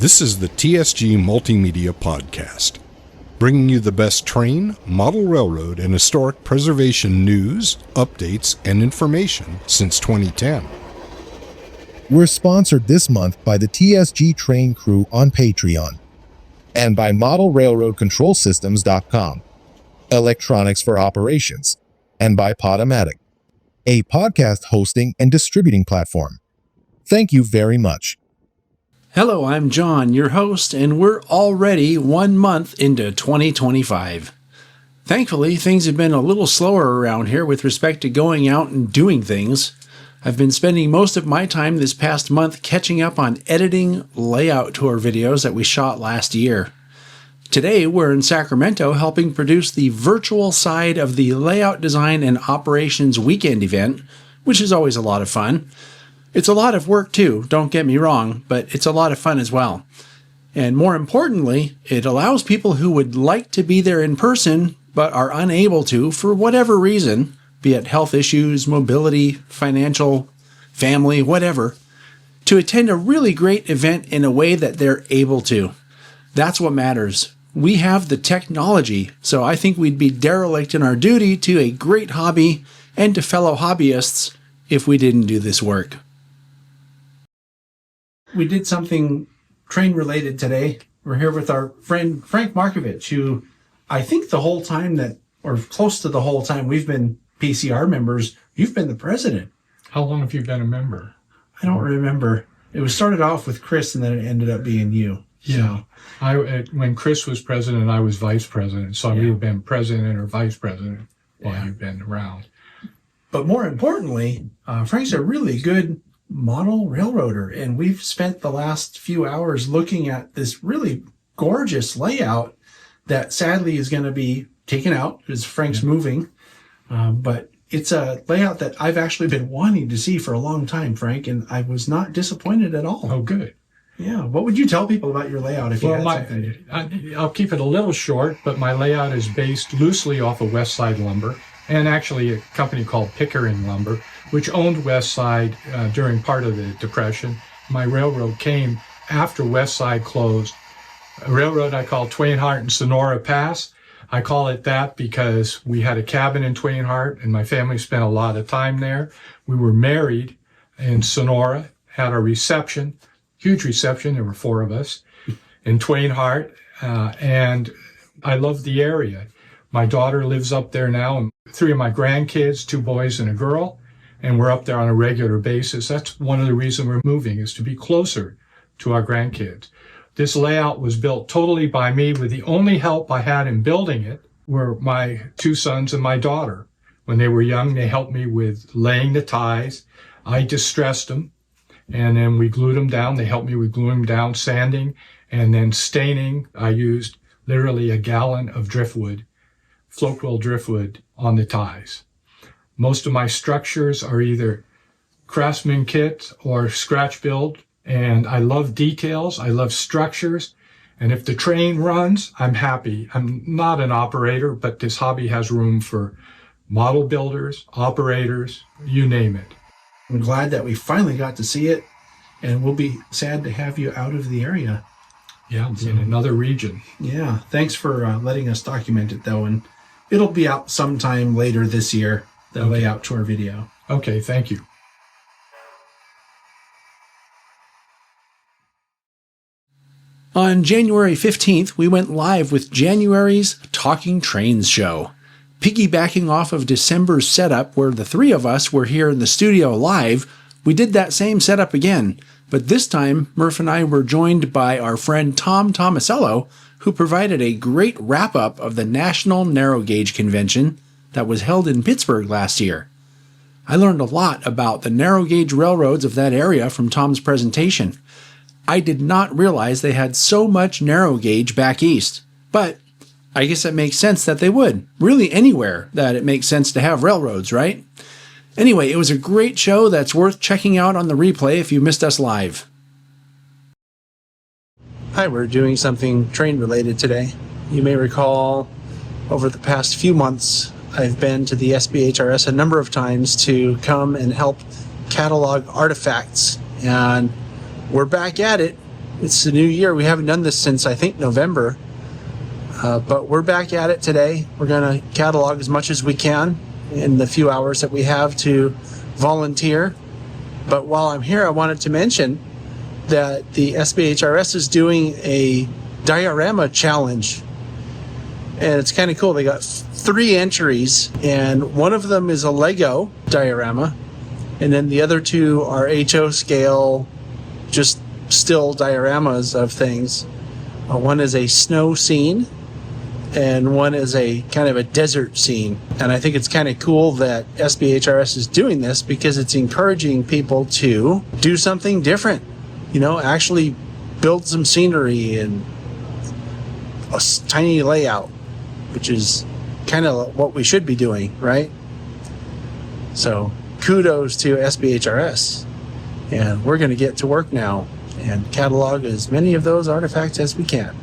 This is the TSG Multimedia Podcast, bringing you the best train, model railroad, and historic preservation news, updates, and information since 2010. We're sponsored this month by the TSG Train Crew on Patreon and by ModelRailroadControlSystems.com, Electronics for Operations, and by Podomatic, a podcast hosting and distributing platform. Thank you very much. Hello, I'm John, your host, and we're already 1 month into 2025. Thankfully, things have been a little slower around here with respect to going out and doing things. I've been spending most of my time this past month catching up on editing layout tour videos that we shot last year. Today, we're in Sacramento helping produce the virtual side of the Layout Design and Operations Weekend event, which is always a lot of fun. It's a lot of work too, don't get me wrong, but it's a lot of fun as well. And more importantly, it allows people who would like to be there in person but are unable to for whatever reason, be it health issues, mobility, financial, family, whatever, to attend a really great event in a way that they're able to. That's what matters. We have the technology, so I think we'd be derelict in our duty to a great hobby and to fellow hobbyists if we didn't do this work. We did something train related today. We're here with our friend Frank Markovich, who I think the whole time that, or close to the whole time we've been PCR members, you've been the president. How long have you been a member? I don't remember. It was started off with Chris and then it ended up being you. Yeah. When Chris was president, I was vice president. So we've been president or vice president while you've been around. But more importantly, Frank's a really good model railroader. And we've spent the last few hours looking at this really gorgeous layout that sadly is going to be taken out because Frank's moving. But it's a layout that I've actually been wanting to see for a long time, Frank, and I was not disappointed at all. Oh, good. Yeah. What would you tell people about your layout if you had something? I'll keep it a little short, but my layout is based loosely off of West Side Lumber and actually a company called Pickering Lumber, which owned West Side during part of the Depression. My railroad came after West Side closed. A railroad I call Twain Harte and Sonora Pass. I call it that because we had a cabin in Twain Harte and my family spent a lot of time there. We were married in Sonora, had a reception, huge reception. There were 4 of us in Twain Harte, and I love the area. My daughter lives up there now, and 3 of my grandkids, 2 boys and a girl, and we're up there on a regular basis. That's one of the reasons we're moving, is to be closer to our grandkids. This layout was built totally by me, with the only help I had in building it were my 2 sons and my daughter. When they were young, they helped me with laying the ties. I distressed them, and then we glued them down. They helped me with gluing them down, sanding, and then staining. I used literally a gallon of driftwood, floatwell driftwood, on the ties. Most of my structures are either Craftsman kit or scratch build. And I love details. I love structures. And if the train runs, I'm happy. I'm not an operator, but this hobby has room for model builders, operators, you name it. I'm glad that we finally got to see it, and we'll be sad to have you out of the area. Yeah, in another region. Yeah, thanks for letting us document it, though, and it'll be out sometime later this year, the layout tour video. Okay, thank you. On January 15th, we went live with January's Talking Trains show. Piggybacking off of December's setup where the 3 of us were here in the studio live, we did that same setup again, but this time Murph and I were joined by our friend Tom Tomasello, who provided a great wrap-up of the National Narrow Gauge Convention that was held in Pittsburgh last year. I learned a lot about the narrow gauge railroads of that area from Tom's presentation. I did not realize they had so much narrow gauge back east, but I guess it makes sense that they would. Really anywhere that it makes sense to have railroads, right? Anyway, it was a great show that's worth checking out on the replay if you missed us live. Hi, we're doing something train related today. You may recall over the past few months, I've been to the SBHRS a number of times to come and help catalog artifacts, and we're back at it It's the new year. We haven't done this since, I think, November. But we're back at it today. We're going to catalog as much as we can in the few hours that we have to volunteer. But while I'm here, I wanted to mention that the SBHRS is doing a diorama challenge. And it's kind of cool. They got 3 entries, and one of them is a Lego diorama. And then the other 2 are HO scale, just still dioramas of things. One is a snow scene, and one is a kind of a desert scene. And I think it's kind of cool that SBHRS is doing this because it's encouraging people to do something different. Actually build some scenery and a tiny layout, which is kind of what we should be doing, right? So kudos to SBHRS. And we're going to get to work now and catalog as many of those artifacts as we can.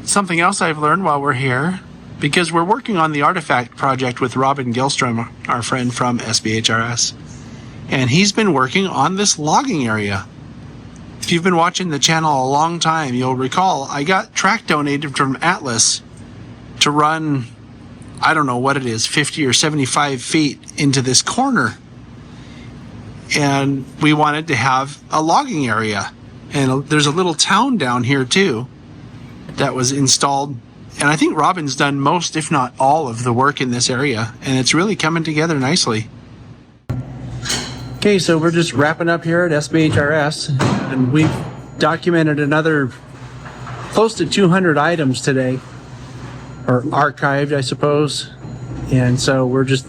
Something else I've learned while we're here, because we're working on the artifact project with Robin Gilstrom, our friend from SBHRS, and he's been working on this logging area. If you've been watching the channel a long time, you'll recall I got track donated from Atlas to run, I don't know what it is, 50 or 75 feet into this corner. And we wanted to have a logging area. And there's a little town down here too that was installed. And I think Robin's done most, if not all, of the work in this area. And it's really coming together nicely. Okay, so we're just wrapping up here at SBHRS. And we've documented another close to 200 items today. Or archived, I suppose. And so we're just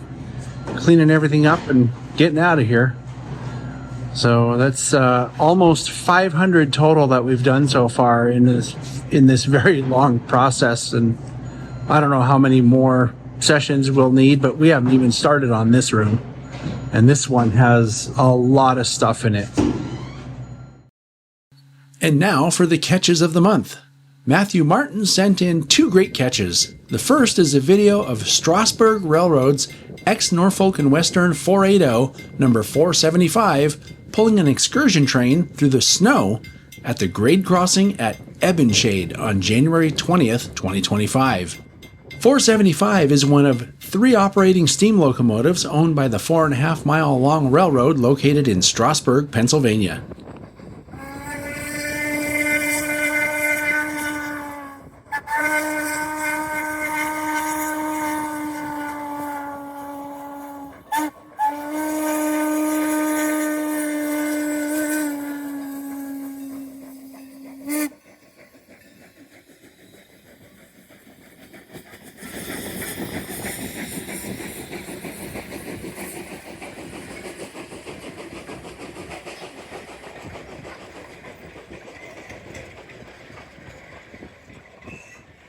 cleaning everything up and getting out of here. So that's almost 500 total that we've done so far in this very long process. And I don't know how many more sessions we'll need, but we haven't even started on this room. And this one has a lot of stuff in it. And now for the catches of the month. Matthew Martin sent in 2 great catches. The first is a video of Strasburg Railroad's ex-Norfolk and Western 480, number 475, pulling an excursion train through the snow at the grade crossing at Ebbenshade on January 20th, 2025. 475 is one of 3 operating steam locomotives owned by the 4.5-mile-long railroad located in Strasburg, Pennsylvania.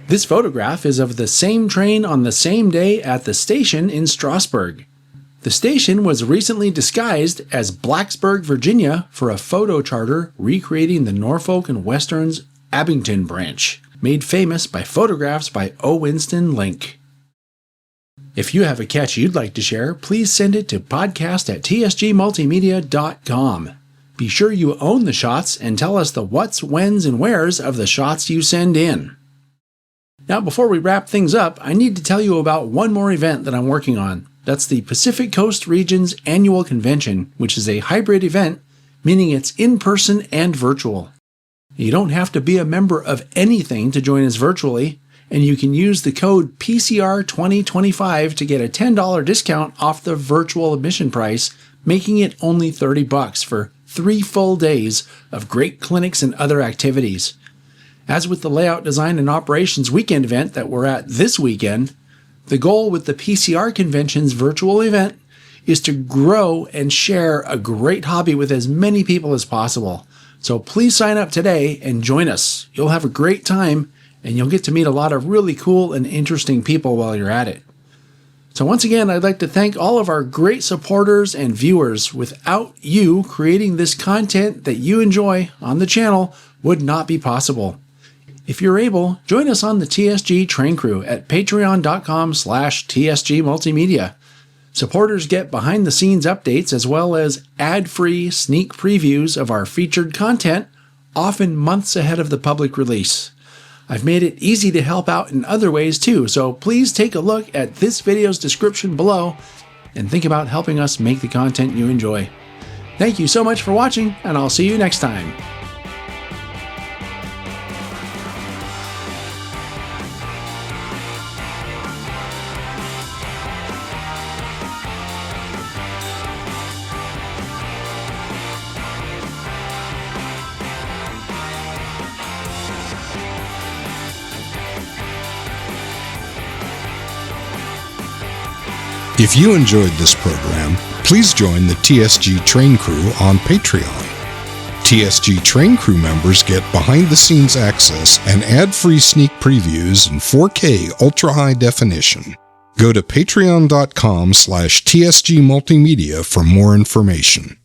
This photograph is of the same train on the same day at the station in Strasburg. The station was recently disguised as Blacksburg, Virginia for a photo charter recreating the Norfolk and Western's Abington branch, made famous by photographs by O. Winston Link. If you have a catch you'd like to share, please send it to podcast@tsgmultimedia.com. Be sure you own the shots and tell us the what's, whens, and wheres of the shots you send in. Now, before we wrap things up, I need to tell you about one more event that I'm working on. That's the Pacific Coast Region's annual convention, which is a hybrid event, meaning it's in-person and virtual. You don't have to be a member of anything to join us virtually, and you can use the code PCR2025 to get a $10 discount off the virtual admission price, making it only $30 for 3 full days of great clinics and other activities. As with the Layout Design and Operations weekend event that we're at this weekend, the goal with the PCR Convention's virtual event is to grow and share a great hobby with as many people as possible. So please sign up today and join us. You'll have a great time, and you'll get to meet a lot of really cool and interesting people while you're at it. So once again, I'd like to thank all of our great supporters and viewers. Without you, creating this content that you enjoy on the channel would not be possible. If you're able, join us on the TSG Train Crew at patreon.com/TSG Multimedia. Supporters get behind-the-scenes updates as well as ad-free sneak previews of our featured content, often months ahead of the public release. I've made it easy to help out in other ways too, so please take a look at this video's description below and think about helping us make the content you enjoy. Thank you so much for watching, and I'll see you next time. If you enjoyed this program, please join the TSG Train Crew on Patreon. TSG Train Crew members get behind-the-scenes access and ad-free sneak previews in 4K ultra-high definition. Go to patreon.com/TSG Multimedia for more information.